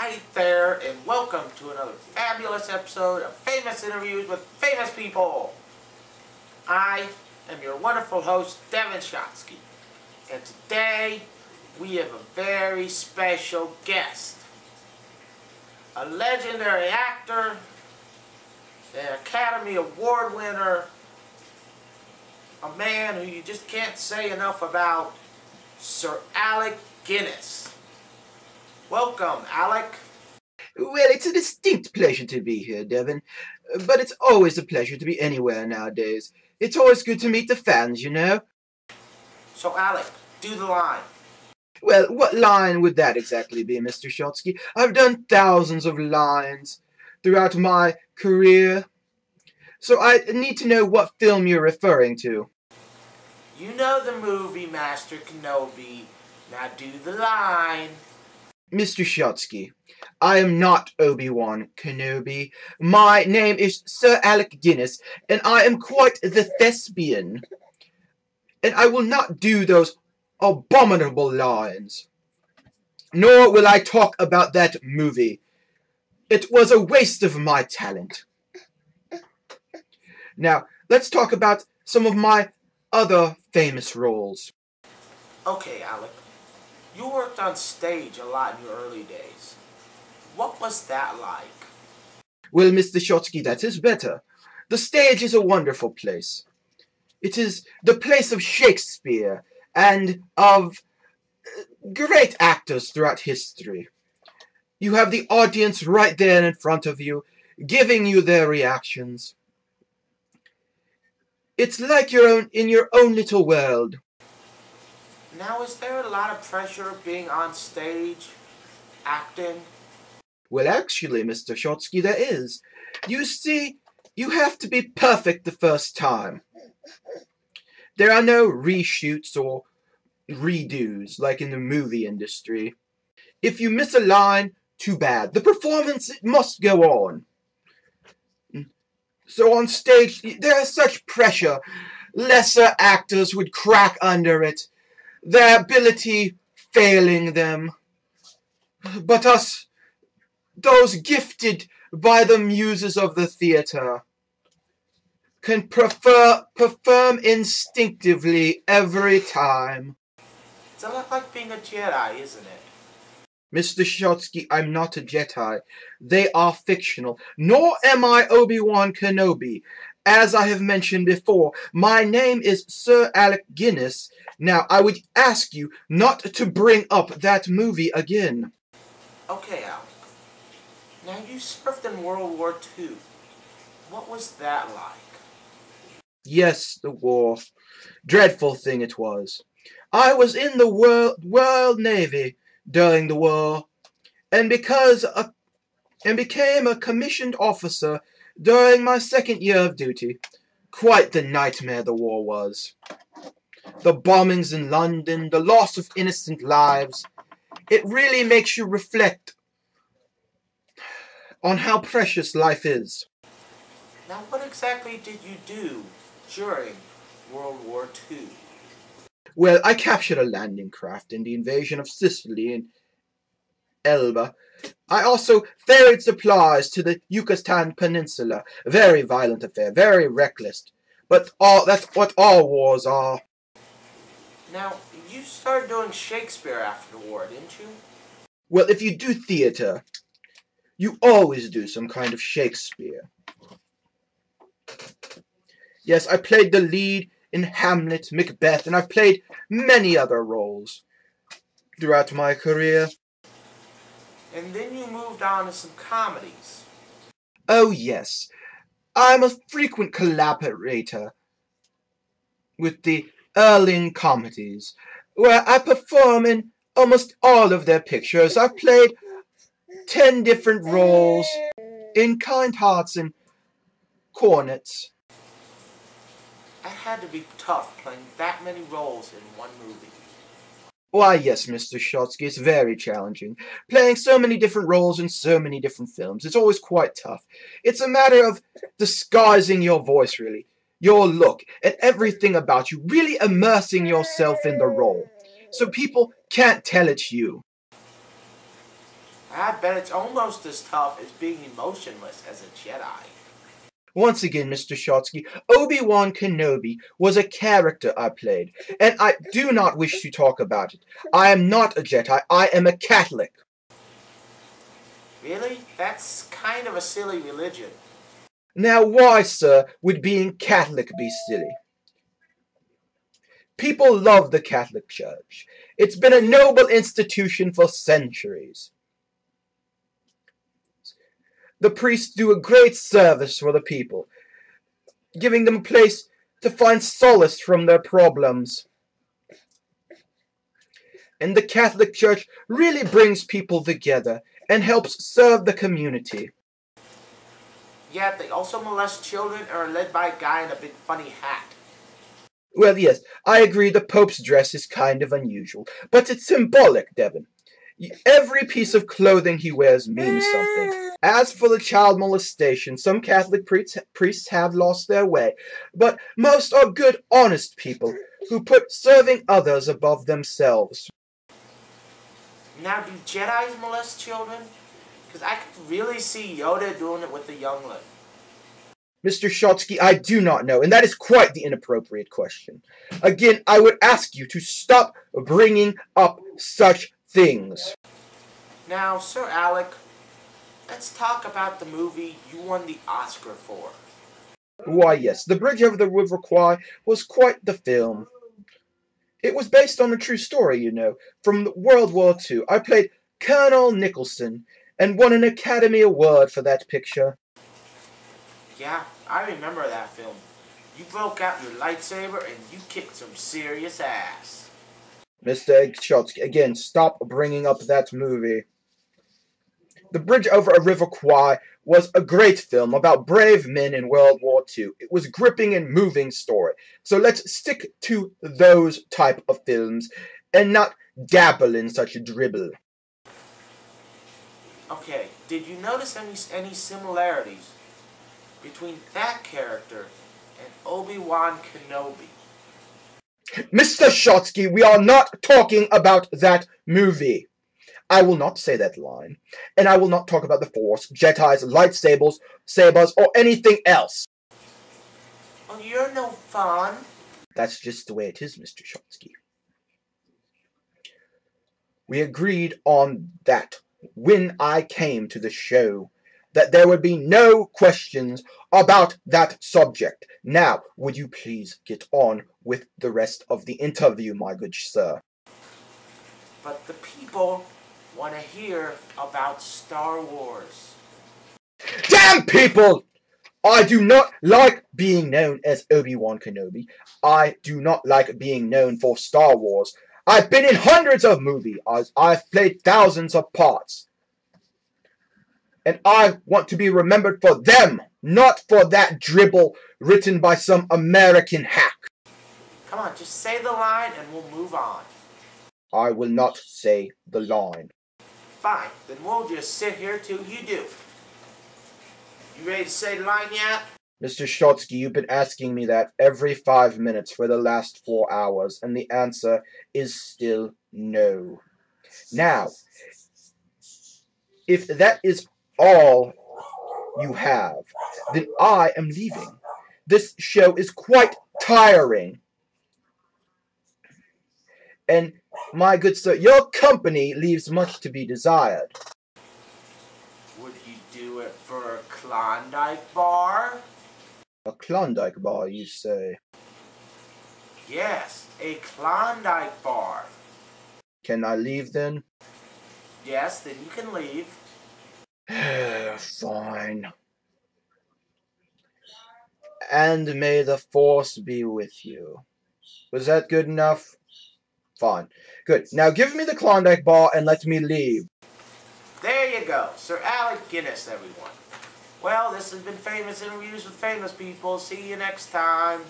Hi there, and welcome to another fabulous episode of Famous Interviews with Famous People. I am your wonderful host, Devin Shotsky, and today we have a very special guest. A legendary actor, an Academy Award winner, a man who you just can't say enough about, Sir Alec Guinness. Welcome, Alec. Well, it's a distinct pleasure to be here, Devin. But it's always a pleasure to be anywhere nowadays. It's always good to meet the fans, you know? So, Alec, do the line. Well, what line would that exactly be, Mr. Shotsky? I've done thousands of lines throughout my career. So I need to know what film you're referring to. You know the movie Master Kenobi. Now do the line. Mr. Shotsky, I am not Obi-Wan Kenobi. My name is Sir Alec Guinness, and I am quite the thespian. And I will not do those abominable lines. Nor will I talk about that movie. It was a waste of my talent. Now, let's talk about some of my other famous roles. Okay, Alec. You worked on stage a lot in your early days. What was that like? Well, Mr. Shotsky, that is better. The stage is a wonderful place. It is the place of Shakespeare and of great actors throughout history. You have the audience right there in front of you, giving you their reactions. It's like you're in your own little world. Now, is there a lot of pressure being on stage, acting? Well, actually, Mr. Shotsky, there is. You see, you have to be perfect the first time. There are no reshoots or redos like in the movie industry. If you miss a line, too bad. The performance must go on. So on stage, there is such pressure. Lesser actors would crack under it, their ability failing them. But us, those gifted by the muses of the theatre, can perform instinctively every time. It's a lot like being a Jedi, isn't it? Mr. Shotsky, I'm not a Jedi. They are fictional. Nor am I Obi-Wan Kenobi. As I have mentioned before, my name is Sir Alec Guinness. Now, I would ask you not to bring up that movie again. Okay, Alec. Now, you served in World War II. What was that like? Yes, the war. Dreadful thing it was. I was in the World Navy during the war, and became a commissioned officer during my second year of duty. Quite the nightmare the war was. The bombings in London, the loss of innocent lives. It really makes you reflect on how precious life is. Now, what exactly did you do during World War II? Well, I captured a landing craft in the invasion of Sicily in Elba. I also ferried supplies to the Yucatan Peninsula. Very violent affair, very reckless. But that's what all wars are. Now, you started doing Shakespeare after the war, didn't you? Well, if you do theater, you always do some kind of Shakespeare. Yes, I played the lead in Hamlet, Macbeth, and I've played many other roles throughout my career. And then you moved on to some comedies. Oh, yes. I'm a frequent collaborator with the Erling comedies, where I perform in almost all of their pictures. I've played 10 different roles in Kind Hearts and Cornets. It had to be tough playing that many roles in one movie. Why, yes, Mr. Shotsky, it's very challenging. Playing so many different roles in so many different films, it's always quite tough. It's a matter of disguising your voice, really, your look, and everything about you, really immersing yourself in the role, so people can't tell it's you. I bet it's almost as tough as being emotionless as a Jedi. Once again, Mr. Shotsky, Obi-Wan Kenobi was a character I played, and I do not wish to talk about it. I am not a Jedi, I am a Catholic. Really? That's kind of a silly religion. Now why, sir, would being Catholic be silly? People love the Catholic Church. It's been a noble institution for centuries. The priests do a great service for the people, giving them a place to find solace from their problems. And the Catholic Church really brings people together and helps serve the community. Yet they also molest children and are led by a guy in a big funny hat. Well, yes, I agree the Pope's dress is kind of unusual, but it's symbolic, Devon. Every piece of clothing he wears means something. As for the child molestation, some Catholic priests have lost their way, but most are good, honest people who put serving others above themselves. Now, do Jedis molest children? Because I could really see Yoda doing it with the youngling. Mr. Shotsky, I do not know, and that is quite the inappropriate question. Again, I would ask you to stop bringing up such things. Now, Sir Alec, let's talk about the movie you won the Oscar for. Why, yes, The Bridge Over the River Kwai was quite the film. It was based on a true story, you know, from World War II. I played Colonel Nicholson and won an Academy Award for that picture. Yeah, I remember that film. You broke out your lightsaber and you kicked some serious ass. Mr. Shotsky, again, stop bringing up that movie. The Bridge Over a River Kwai was a great film about brave men in World War II. It was a gripping and moving story. So let's stick to those type of films and not dabble in such a dribble. Okay, did you notice any similarities between that character and Obi-Wan Kenobi? Mr. Shotsky, we are not talking about that movie. I will not say that line, and I will not talk about the Force, Jedis, lightsabers, or anything else. Oh, you're no fun. That's just the way it is, Mr. Shotsky. We agreed on that when I came to the show, that there would be no questions about that subject. Now, would you please get on with the rest of the interview, my good sir? But the people want to hear about Star Wars. Damn people! I do not like being known as Obi-Wan Kenobi. I do not like being known for Star Wars. I've been in hundreds of movies. I've played thousands of parts. And I want to be remembered for them, not for that dribble written by some American hack. Come on, just say the line and we'll move on. I will not say the line. Fine, then we'll just sit here till you do. You ready to say the line yet? Mr. Shotsky, you've been asking me that every 5 minutes for the last 4 hours, and the answer is still no. Now, if that is all you have, then I am leaving. This show is quite tiring. And, my good sir, your company leaves much to be desired. Would you do it for a Klondike bar? A Klondike bar, you say? Yes, a Klondike bar. Can I leave then? Yes, then you can leave. Fine. And may the Force be with you. Was that good enough? Fine. Good. Now give me the Klondike bar and let me leave. There you go. Sir Alec Guinness, everyone. Well, this has been Famous Interviews with Famous People. See you next time.